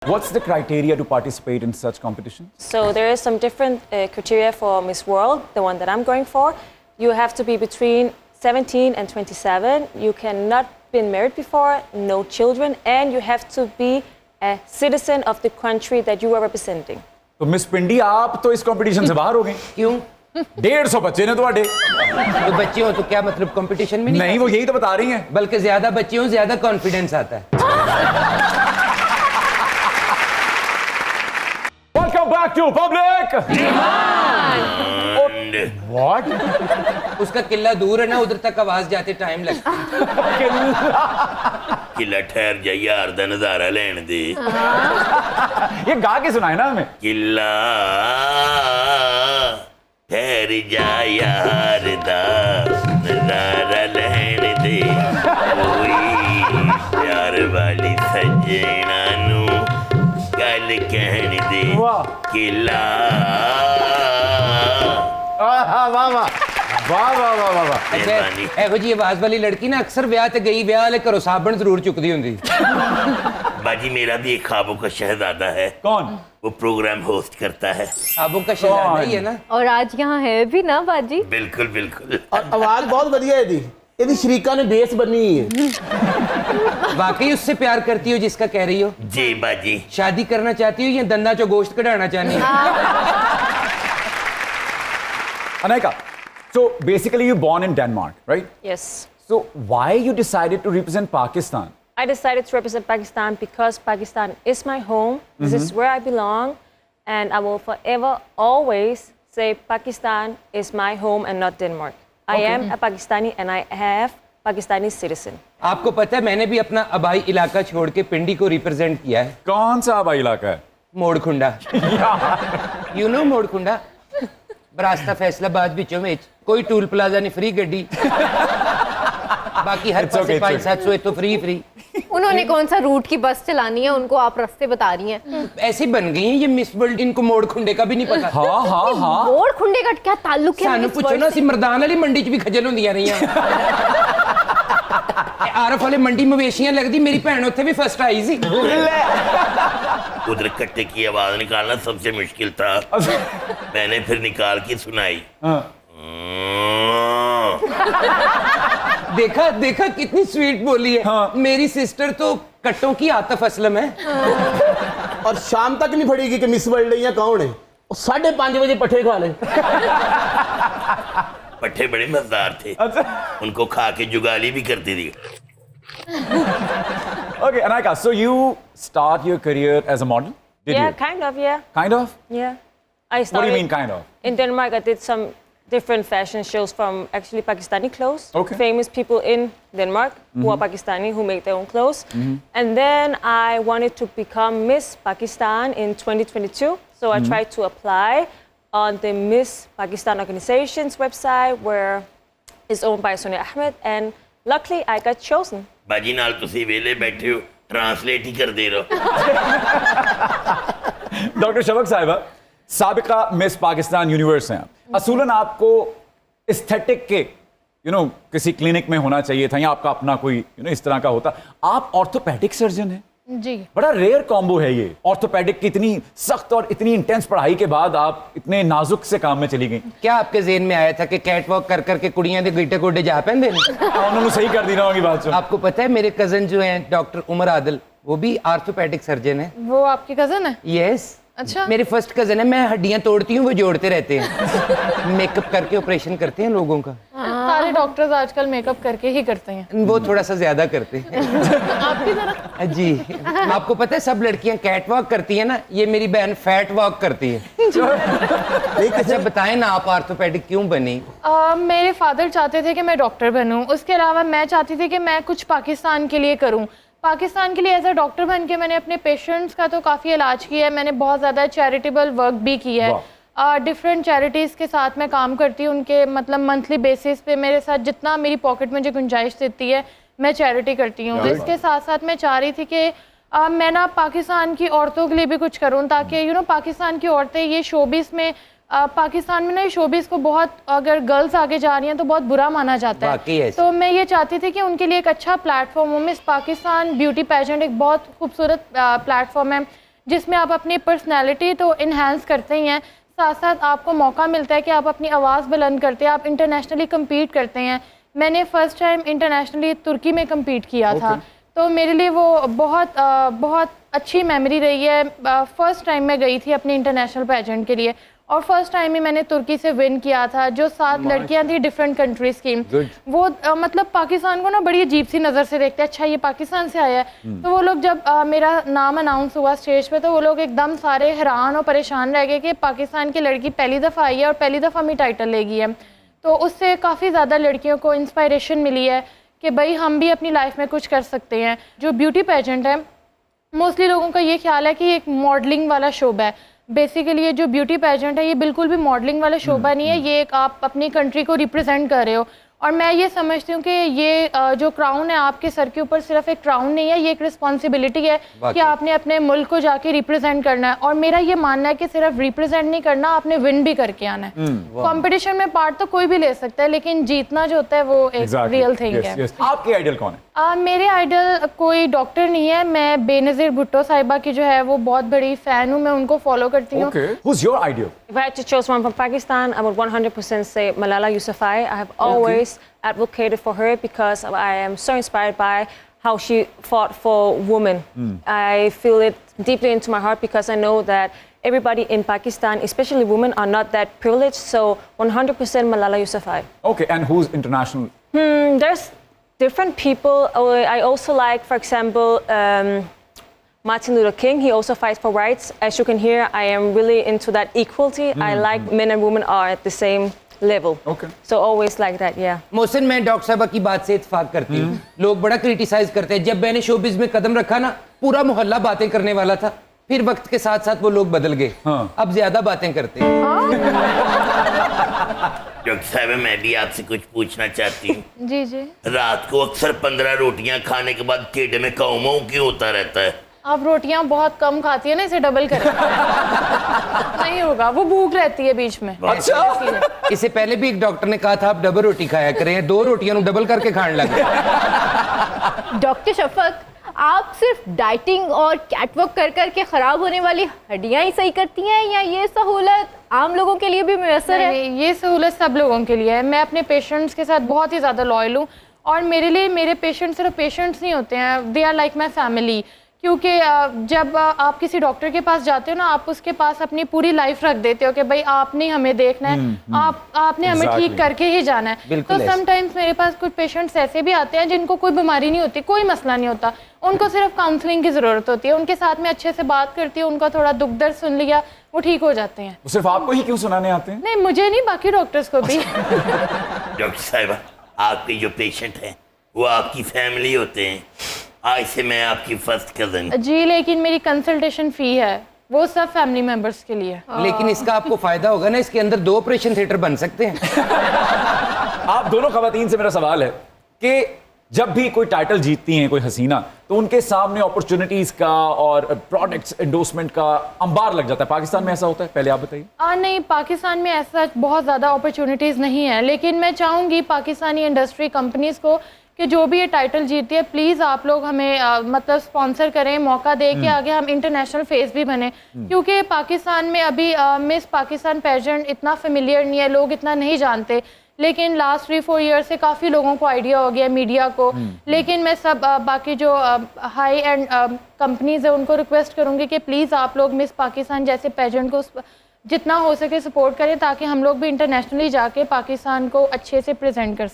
What's the criteria to participate in such competitions? So there is some different criteria for Miss World, the one that I'm going for. You have to be between 17 and 27. You cannot been married before, no children, and you have to be a citizen of the country that you are representing. तो miss पिंडी आप तो इस competition से बाहर हो गई। क्यों? 150 बच्चे ने तुम्हारे। तो बच्चे हो तो क्या मतलब कंपटीशन में नहीं वो यही तो बता रही हैं। बल्कि ज्यादा बच्चे हो ज्यादा कॉन्फिडेंस आता है। Welcome back to Public Demand. What? उसका किला दूर है ना, उधर तक आवाज जाते टाइम लगता है। किला ठहर जा यार दा नजारा लेने दे। ये गा के सुनाए ना हमें। किला ठहर जा यार दा नजारा लेने दे, कोई प्यार वाली सजना नू गल कहने दे। वाह। किला वाह वाह वाह वाह वाह वाह वाह वाह। अच्छा एहो जी आवाज वाली लड़की ना अक्सर ब्याह ते गई ब्याह वाले घरों साबन जरूर चुकदी हुंदी। बाजी मेरा भी एक ख्वाबों का शहजादा है। कौन? वो प्रोग्राम होस्ट करता है। ख्वाबों का शहजादा ही है ना। और आज यहाँ है भी ना बाजी। बिल्कुल बिल्कुल। और आवाज बहुत बढ़िया है दी। यदि शरीका ने बेस बनी है। वाकई उससे प्यार करती हो जिसका कह रही हो? जी बाजी। शादी करना चाहती हो या दंदा चो गोश्त कढ़ाना चाहती हो? Anika, so basically you born in Denmark, right? Yes. So why you decided to represent Pakistan? I decided to represent Pakistan because Pakistan is my home. This is where I belong, and I will forever always say Pakistan is my home and not Denmark. I am a Pakistani and I have Pakistani citizen. आपको पता है मैंने भी अपना आबाई इलाका छोड़ के पिंडी को रिप्रेजेंट किया है। कौन सा आबाई इलाका है? मोड़खुंडा। You know Morkhunda? बरास्ता फैसलाबाद विचों में कोई टूल प्लाजा नहीं, फ्री गड्डी। बाकी हर पासे 500-700 तो फ्री। उन्होंने कौन सा रूट की बस चलानी है, उनको आप रास्ते बता रही हैं। ऐसे बन गई हैं ये मिस वर्ल्ड, इनको मोड़ खुंडे का भी नहीं पता। हाँ हाँ हाँ। मोड़ खुंडे का क्या ताल्लुक है? सानू पूछो ना, सी मर्दान वाली मंडी च भी खजल होंदियां रहियां। आरफ वाले मंडी मवेशियां लगदी, मेरी भैन उत्थे भी फर्स्ट आई सी। उधर कट्टे की आवाज निकालना सबसे मुश्किल था। मैंने फिर निकाल के सुनाई। देखा कितनी स्वीट बोली है। हाँ। मेरी सिस्टर तो कट्टों की आतिफ असलम है। और शाम तक नहीं पड़ेगी कि मिस वर्ल्ड या कौन है। 5:30 बजे पट्ठे खा ले। पट्ठे बड़े मजेदार थे। उनको खा के जुगाली भी करती थी। Okay, Anika, so you start your career as a model? Did Yeah, you? kind of, yeah. Kind of? Yeah. I started What do you mean kind of? in Denmark. I did some different fashion shows from actually Pakistani clothes. Okay. Famous people in Denmark who are Pakistani who make their own clothes. And then I wanted to become Miss Pakistan in 2022. So I tried to apply on the Miss Pakistan organization's website where it's owned by Sonia Ahmed, and luckily I got chosen. बाजी नाल तुसी वेले बैठे हो, translate ही कर दे रहो। Doctor Shafaq साहिबा, साबिका miss Pakistan universe हैं। असूलन आपको एस्थेटिक के किसी क्लिनिक में होना चाहिए था या आपका अपना कोई इस तरह का होता। आप ऑर्थोपेडिक सर्जन हैं जी। बड़ा रेयर कॉम्बो है ये। ऑर्थोपेडिक की इतनी सख्त और इतनी इंटेंस पढ़ाई के बाद आप इतने नाजुक से काम में चली गई। क्या आपके ज़हन में आया था कि कैट वॉक कर करके कुड़ियां दे गिटे गोडे जा पैंदे? उन्होंने सही कर दी ना होगी बात। आपको पता है मेरे कजन जो हैं डॉक्टर उमर आदिल, वो भी ऑर्थोपेडिक सर्जन है। वो आपकी कजन है? यस। अच्छा। मेरे फर्स्ट कजन है, मैं हड्डियां तोड़ती हूँ वो जोड़ते रहते हैं। मेकअप करके ऑपरेशन करते हैं लोगों का। सारे डॉक्टर्स आजकल मेकअप करके ही करते हैं। वो थोड़ा सा ज्यादा करते हैं। आपकी तरह? जी। आपको पता है सब लड़कियां कैट वॉक करती है ना, ये मेरी बहन फैट वॉक करती है। अच्छा बताएं ना, आप ऑर्थोपेडिक क्यों बनी? मेरे फादर चाहते थे कि मैं डॉक्टर बनूं, उसके अलावा मैं चाहती थी कि मैं कुछ पाकिस्तान के लिए करूं। पाकिस्तान के लिए एज अ डॉक्टर बन के मैंने अपने पेशेंट्स का तो काफ़ी इलाज किया है। मैंने बहुत ज़्यादा चैरिटेबल वर्क भी किया है। डिफरेंट चैरिटीज़ के साथ मैं काम करती हूँ, उनके मतलब मंथली बेसिस पे मेरे साथ जितना मेरी पॉकेट में जो गुंजाइश देती है मैं चैरिटी करती हूँ। इसके साथ साथ मैं चाह रही थी कि मैं ना पाकिस्तान की औरतों के लिए भी कुछ करूँ, ताकि पाकिस्तान की औरतें ये शोबिस में पाकिस्तान में ना शोबिस को बहुत, अगर गर्ल्स आगे जा रही हैं तो बहुत बुरा माना जाता है। तो मैं ये चाहती थी कि उनके लिए एक अच्छा प्लेटफॉर्म हो। मिस पाकिस्तान ब्यूटी पेजेंट एक बहुत खूबसूरत प्लेटफॉर्म है। जिसमें आप अपनी पर्सनैलिटी तो इन्हेंस करते ही हैं, साथ साथ आपको मौका मिलता है कि आप अपनी आवाज़ बुलंद करते हैं, आप इंटरनेशनली कम्पीट करते हैं। मैंने फ़र्स्ट टाइम इंटरनेशनली तुर्की में कम्पीट किया था, तो मेरे लिए वो बहुत अच्छी मेमोरी रही है। फ़र्स्ट टाइम मैं गई थी अपनी इंटरनेशनल पेजेंट के लिए, और फर्स्ट टाइम ही मैंने तुर्की से विन किया था। जो 7 लड़कियां थी डिफरेंट कंट्रीज़ की, वो मतलब पाकिस्तान को ना बड़ी अजीब सी नज़र से देखते हैं, अच्छा ये पाकिस्तान से आया है। तो वो लोग जब मेरा नाम अनाउंस हुआ स्टेज पे, तो वो लोग एकदम सारे हैरान और परेशान रह गए कि पाकिस्तान की लड़की पहली दफ़ा आई है और पहली दफ़ा में टाइटल लेगी है। तो उससे काफ़ी ज़्यादा लड़कियों को इंस्पायरेशन मिली है कि भाई हम भी अपनी लाइफ में कुछ कर सकते हैं। जो ब्यूटी पेजेंट है, मोस्टली लोगों का ये ख्याल है कि ये एक मॉडलिंग वाला शोबा है। बेसिकली ये जो ब्यूटी पेजेंट है, ये बिल्कुल भी मॉडलिंग वाला शोबा नहीं है, ये एक आप अपनी कंट्री को रिप्रेजेंट कर रहे हो। और मैं ये समझती हूँ कि ये जो क्राउन है आपके सर के ऊपर, सिर्फ एक क्राउन नहीं है, ये एक रिस्पॉन्सिबिलिटी है कि आपने अपने मुल्क को जाके रिप्रेजेंट करना है। और मेरा ये मानना है कि सिर्फ रिप्रेजेंट नहीं करना, आपने विन भी करके आना है। कंपटीशन में पार्ट तो कोई भी ले सकता है, लेकिन जीतना जो होता है वो एक रियल थिंग है। आपके आइडल कौन है? मेरे आइडल कोई डॉक्टर नहीं है, मैं बेनज़ीर भुट्टो साहिबा की जो है वो बहुत बड़ी फ़ैन हूँ, मैं उनको फॉलो करती हूँ। Who's your ideal? If I had to choose one from Pakistan, I would 100% say Malala Yousafzai. I have always advocated for her because I am so inspired by how she fought for women. I feel it deeply into my heart because I know that everybody in Pakistan, especially women, are not that privileged. So 100% Malala Yousafzai. Okay, and who's international? There's different people. I also like, for example, Martin Luther King. He also fights for rights. As you can hear, I am really into that equality. I like men and women are at the same level. Okay. So always like that, yeah. Mohsin, मैं doctor साहबा की बात से इत्तेफाक करती हूँ। लोग बड़ा क्रिटिसाइज करते हैं। जब मैंने शोबिज़ में कदम रखा ना, पूरा मोहल्ला बातें करने वाला था, फिर वक्त के साथ साथ वो लोग बदल गए। अब ज्यादा बातें करते हैं। डॉक्टर साहब, मैं भी आपसे कुछ पूछना चाहती हूँ। जी जी। रात को अक्सर 15 रोटियां खाने के बाद टेढ़े में काऊ क्यों होता रहता है? आप रोटियां बहुत कम खाती है ना, इसे डबल करें। नहीं होगा, वो भूख रहती है बीच में। अच्छा। इससे पहले भी एक डॉक्टर ने कहा था आप डबल रोटी खाया करें, 2 रोटियां डबल करके खाने लगे। डॉक्टर शफक, आप सिर्फ डाइटिंग और कैटवॉक कर कर के ख़राब होने वाली हड्डियां ही सही करती हैं, या ये सहूलत आम लोगों के लिए भी मुयस्सर है? ये सहूलत सब लोगों के लिए है। मैं अपने पेशेंट्स के साथ बहुत ही ज़्यादा लॉयल हूँ, और मेरे लिए मेरे पेशेंट्स सिर्फ पेशेंट्स नहीं होते हैं, they are like my family. क्योंकि जब आप किसी डॉक्टर के पास जाते हो ना, आप उसके पास अपनी पूरी लाइफ रख देते हो कि भाई आपने हमें देखना है, आपने हमें ठीक करके ही जाना है। तो समटाइम्स मेरे पास कुछ पेशेंट्स ऐसे भी आते हैं जिनको कोई बीमारी नहीं होती, कोई मसला नहीं होता, उनको सिर्फ काउंसलिंग की ज़रूरत होती है। उनके साथ में अच्छे से बात करती हूँ, उनका थोड़ा दुख दर्द सुन लिया, वो ठीक हो जाते हैं। सिर्फ आपको ही क्यों सुनाने आते हैं? नहीं, मुझे नहीं, बाकी डॉक्टर्स को भी। डॉक्टर साहिबा, आपके जो पेशेंट हैं वो आपकी फैमिली होते हैं। आज से मैं आपकी फर्स्ट कजन। जी, लेकिन मेरी कंसल्टेशन फ़ी है वो सब फैमिली मेंबर्स के लिए। लेकिन इसका आपको फायदा होगा ना, इसके अंदर 2 ऑपरेशन थिएटर बन सकते हैं। आप दोनों खवातीन से मेरा सवाल है कि जब भी कोई टाइटल जीतती हैं कोई हसीना, तो उनके सामने अपॉर्चुनिटीज का और प्रोडक्ट्स एंडोर्समेंट का अंबार लग जाता है। पाकिस्तान में ऐसा होता है? पहले आप बताइए। नहीं, पाकिस्तान में ऐसा बहुत ज़्यादा अपॉर्चुनिटीज़ नहीं है, लेकिन मैं चाहूँगी पाकिस्तानी इंडस्ट्री कंपनीज़ को कि जो भी ये टाइटल जीतती है, प्लीज़ आप लोग हमें मतलब स्पॉन्सर करें, मौका दे के आगे हम इंटरनेशनल फेस भी बने। क्योंकि पाकिस्तान में अभी मिस पाकिस्तान पेजेंट इतना फेमिलियर नहीं है, लोग इतना नहीं जानते, लेकिन लास्ट 3-4 ईयर से काफ़ी लोगों को आइडिया हो गया, मीडिया को। लेकिन मैं सब बाकी जो हाई एंड कंपनीज है उनको रिक्वेस्ट करूँगी कि प्लीज़ आप लोग मिस पाकिस्तान जैसे पेजेंट को जितना हो सके सपोर्ट करें, ताकि हम लोग भी इंटरनेशनली जाके पाकिस्तान को अच्छे से प्रेजेंट कर सकें।